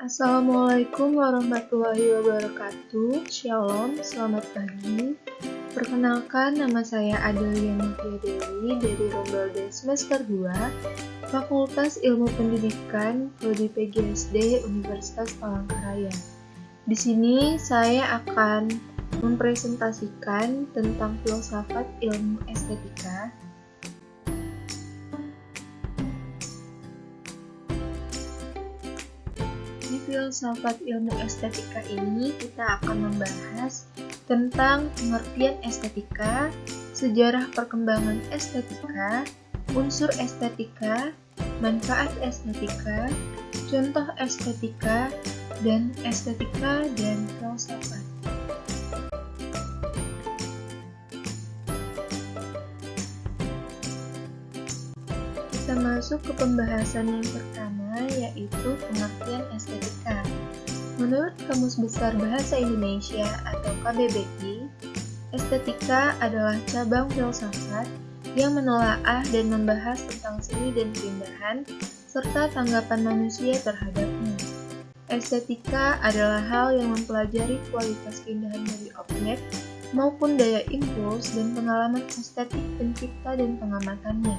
Assalamualaikum warahmatullahi wabarakatuh. Shalom, selamat pagi. Perkenalkan, nama saya Adelia Mutia Dewi dari Rombel semester 2, Fakultas Ilmu Pendidikan Prodi PGSD Universitas Palangkaraya. Di sini saya akan mempresentasikan tentang filsafat ilmu estetika. Di filsafat ilmu estetika ini kita akan membahas tentang pengertian estetika, sejarah perkembangan estetika, unsur estetika, manfaat estetika, contoh estetika, dan filsafat. Kita masuk ke pembahasan yang pertama, yaitu pengertian estetika. Menurut Kamus Besar Bahasa Indonesia atau KBBI, estetika adalah cabang filsafat yang menelaah dan membahas tentang seni dan keindahan, serta tanggapan manusia terhadapnya. Estetika adalah hal yang mempelajari kualitas keindahan dari objek, maupun daya impuls dan pengalaman estetik pencipta dan pengamatannya.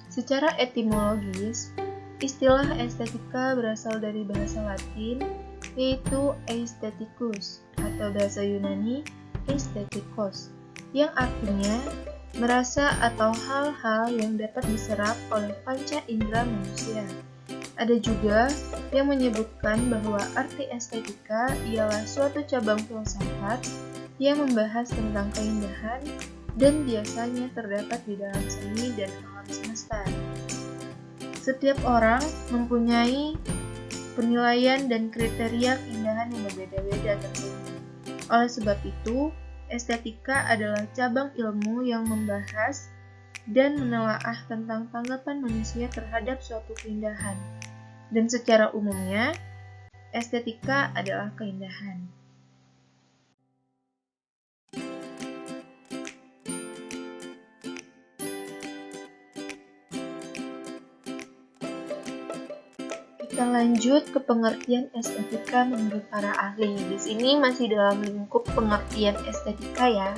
Secara etimologis, istilah estetika berasal dari bahasa Latin, yaitu aestheticus, atau bahasa Yunani aesthetikos, yang artinya merasa atau hal-hal yang dapat diserap oleh panca indera manusia. Ada juga yang menyebutkan bahwa arti estetika ialah suatu cabang filsafat yang membahas tentang keindahan dan biasanya terdapat di dalam seni dan alam semesta. Setiap orang mempunyai penilaian dan kriteria keindahan yang berbeda-beda tentunya. Oleh sebab itu, estetika adalah cabang ilmu yang membahas dan menelaah tentang tanggapan manusia terhadap suatu keindahan. Dan secara umumnya, estetika adalah keindahan. Kita lanjut ke pengertian estetika menurut para ahli. Di sini masih dalam lingkup pengertian estetika ya.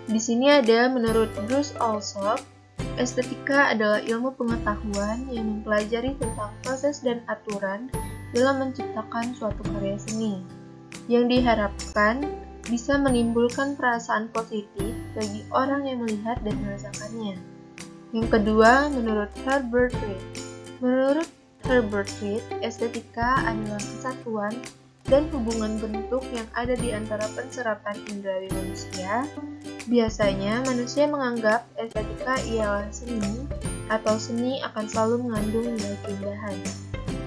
Di sini ada menurut Bruce Alsop, estetika adalah ilmu pengetahuan yang mempelajari tentang proses dan aturan dalam menciptakan suatu karya seni, yang diharapkan bisa menimbulkan perasaan positif bagi orang yang melihat dan merasakannya. Yang kedua, menurut Herbert Reed. Menurut Herbert Reed, estetika adalah kesatuan dan hubungan bentuk yang ada di antara penserapan indrawi manusia. Biasanya, manusia menganggap estetika ialah seni, atau seni akan selalu mengandung nilai keindahan.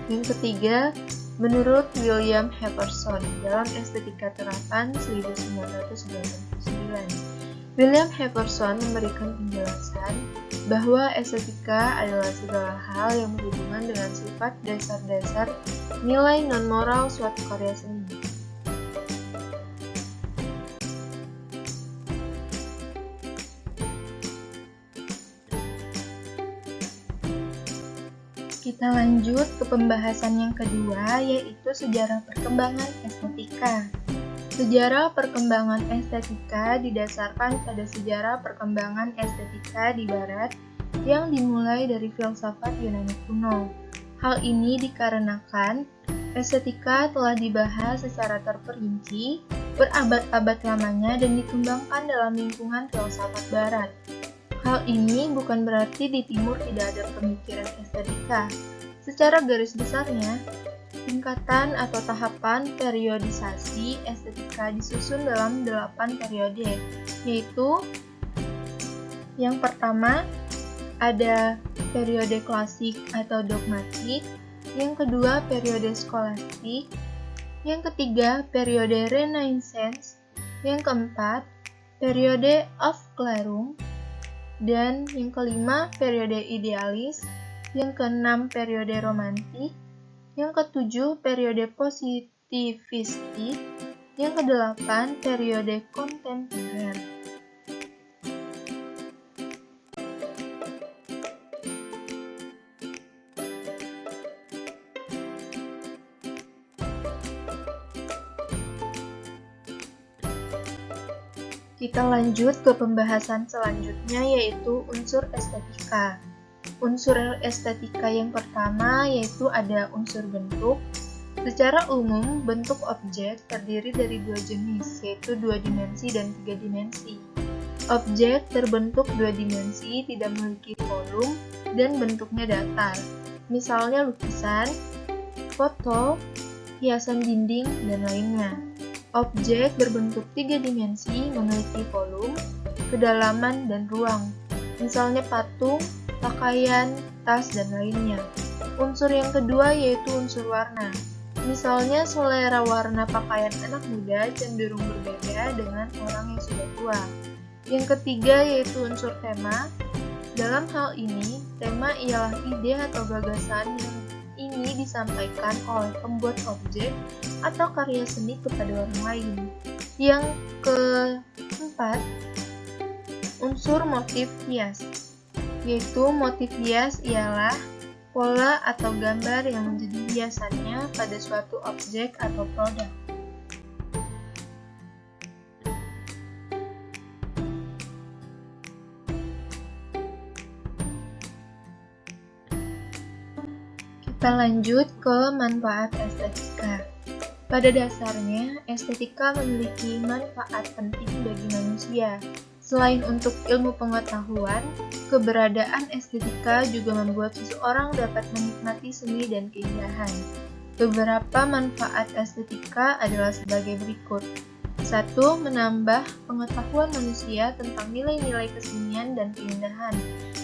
Yang ketiga, menurut William Hefferson dalam Estetika Terapan 1999, William Hefferson memberikan penjelasan bahwa estetika adalah segala hal yang berhubungan dengan sifat dasar-dasar nilai non-moral suatu karya seni. Kita lanjut ke pembahasan yang kedua, yaitu sejarah perkembangan estetika. Sejarah perkembangan estetika didasarkan pada sejarah perkembangan estetika di Barat yang dimulai dari filsafat Yunani kuno. Hal ini dikarenakan estetika telah dibahas secara terperinci berabad-abad lamanya dan dikembangkan dalam lingkungan filsafat Barat. Hal ini bukan berarti di Timur tidak ada pemikiran estetika. Secara garis besarnya, tingkatan atau tahapan periodisasi estetika disusun dalam 8 periode, yaitu yang pertama ada periode klasik atau dogmatik, yang kedua periode skolastik, yang ketiga periode Renaissance, yang keempat periode Aufklärung, dan yang kelima periode idealis, yang keenam periode romantik, yang ketujuh periode positivistik, yang kedelapan periode kontemporer. Kita lanjut ke pembahasan selanjutnya, yaitu unsur estetika. Unsur estetika yang pertama yaitu ada unsur bentuk. Secara umum, bentuk objek terdiri dari dua jenis, yaitu 2 dimensi dan 3 dimensi. Objek terbentuk 2 dimensi tidak memiliki volume dan bentuknya datar. Misalnya lukisan, foto, hiasan dinding, dan lainnya. Objek berbentuk 3 dimensi memiliki volume, kedalaman, dan ruang. Misalnya patung, pakaian, tas, dan lainnya. Unsur yang kedua yaitu unsur warna. Misalnya selera warna pakaian anak muda cenderung berbeda dengan orang yang sudah tua. Yang ketiga yaitu unsur tema. Dalam hal ini, tema ialah ide atau gagasan yang ini disampaikan oleh pembuat objek atau karya seni kepada orang lain. Yang keempat, unsur motif hias, yaitu motif hias ialah pola atau gambar yang menjadi hiasannya pada suatu objek atau produk. Kita lanjut ke manfaat estetika. Pada dasarnya, estetika memiliki manfaat penting bagi manusia. Selain untuk ilmu pengetahuan, keberadaan estetika juga membuat seseorang dapat menikmati seni dan keindahan. Beberapa manfaat estetika adalah sebagai berikut. 1. Menambah pengetahuan manusia tentang nilai-nilai kesenian dan keindahan.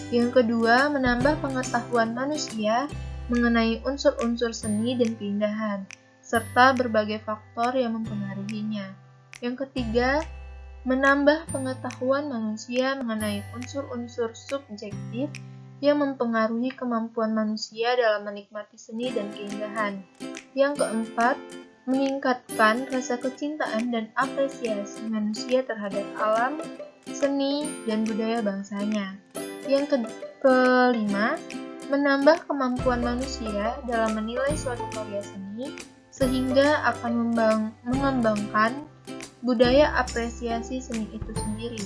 Yang kedua, menambah pengetahuan manusia mengenai unsur-unsur seni dan keindahan, serta berbagai faktor yang mempengaruhinya. Yang ketiga, menambah pengetahuan manusia mengenai unsur-unsur subjektif yang mempengaruhi kemampuan manusia dalam menikmati seni dan keindahan. Yang keempat, meningkatkan rasa kecintaan dan apresiasi manusia terhadap alam, seni, dan budaya bangsanya. Yang kelima, menambah kemampuan manusia dalam menilai suatu karya seni sehingga akan mengembangkan budaya apresiasi seni itu sendiri.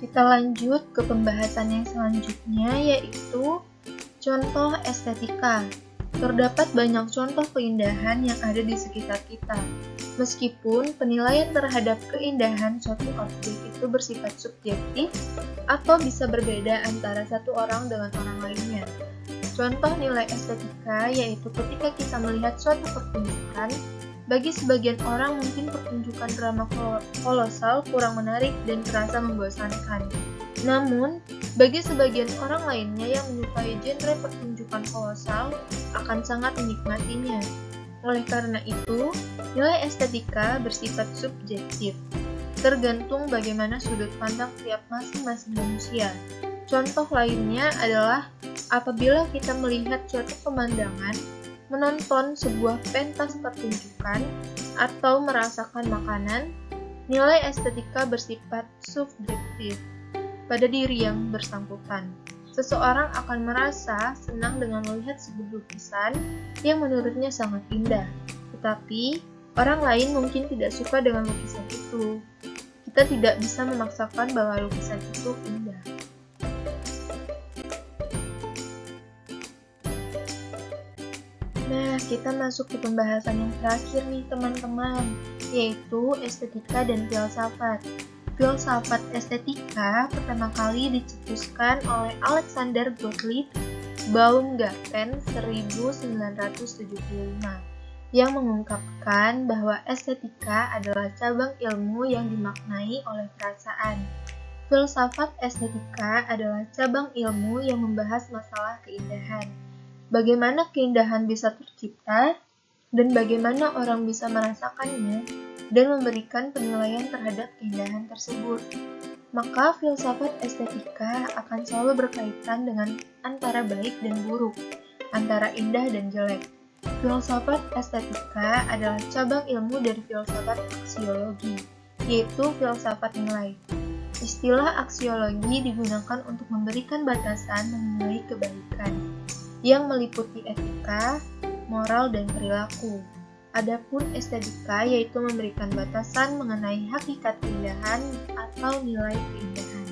Kita lanjut ke pembahasan yang selanjutnya, yaitu contoh estetika. Terdapat banyak contoh keindahan yang ada di sekitar kita. Meskipun penilaian terhadap keindahan suatu objek itu bersifat subjektif atau bisa berbeda antara satu orang dengan orang lainnya. Contoh nilai estetika yaitu ketika kita melihat suatu pertunjukan, bagi sebagian orang mungkin pertunjukan drama kolosal kurang menarik dan terasa membosankan. Namun, bagi sebagian orang lainnya yang menyukai genre pertunjukan kolosal akan sangat menikmatinya. Oleh karena itu, nilai estetika bersifat subjektif, tergantung bagaimana sudut pandang tiap masing-masing manusia. Contoh lainnya adalah apabila kita melihat suatu pemandangan, menonton sebuah pentas pertunjukan, atau merasakan makanan, nilai estetika bersifat subjektif pada diri yang bersangkutan. Seseorang akan merasa senang dengan melihat sebuah lukisan yang menurutnya sangat indah, tetapi orang lain mungkin tidak suka dengan lukisan itu. Kita tidak bisa memaksakan bahwa lukisan itu indah. Nah, kita masuk ke pembahasan yang terakhir nih teman-teman, yaitu estetika dan filsafat. Filsafat estetika pertama kali dicetuskan oleh Alexander Gottlieb Baumgarten 1975 yang mengungkapkan bahwa estetika adalah cabang ilmu yang dimaknai oleh perasaan. Filsafat estetika adalah cabang ilmu yang membahas masalah keindahan. Bagaimana keindahan bisa tercipta, dan bagaimana orang bisa merasakannya dan memberikan penilaian terhadap keindahan tersebut. Maka filsafat estetika akan selalu berkaitan dengan antara baik dan buruk, antara indah dan jelek. Filsafat estetika adalah cabang ilmu dari filsafat aksiologi, yaitu filsafat nilai. Istilah aksiologi digunakan untuk memberikan batasan mengenai kebaikan, yang meliputi etika, moral, dan perilaku. Adapun estetika yaitu memberikan batasan mengenai hakikat keindahan atau nilai keindahan.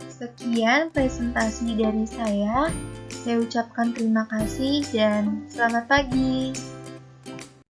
Sekian presentasi dari saya. Saya ucapkan terima kasih dan selamat pagi.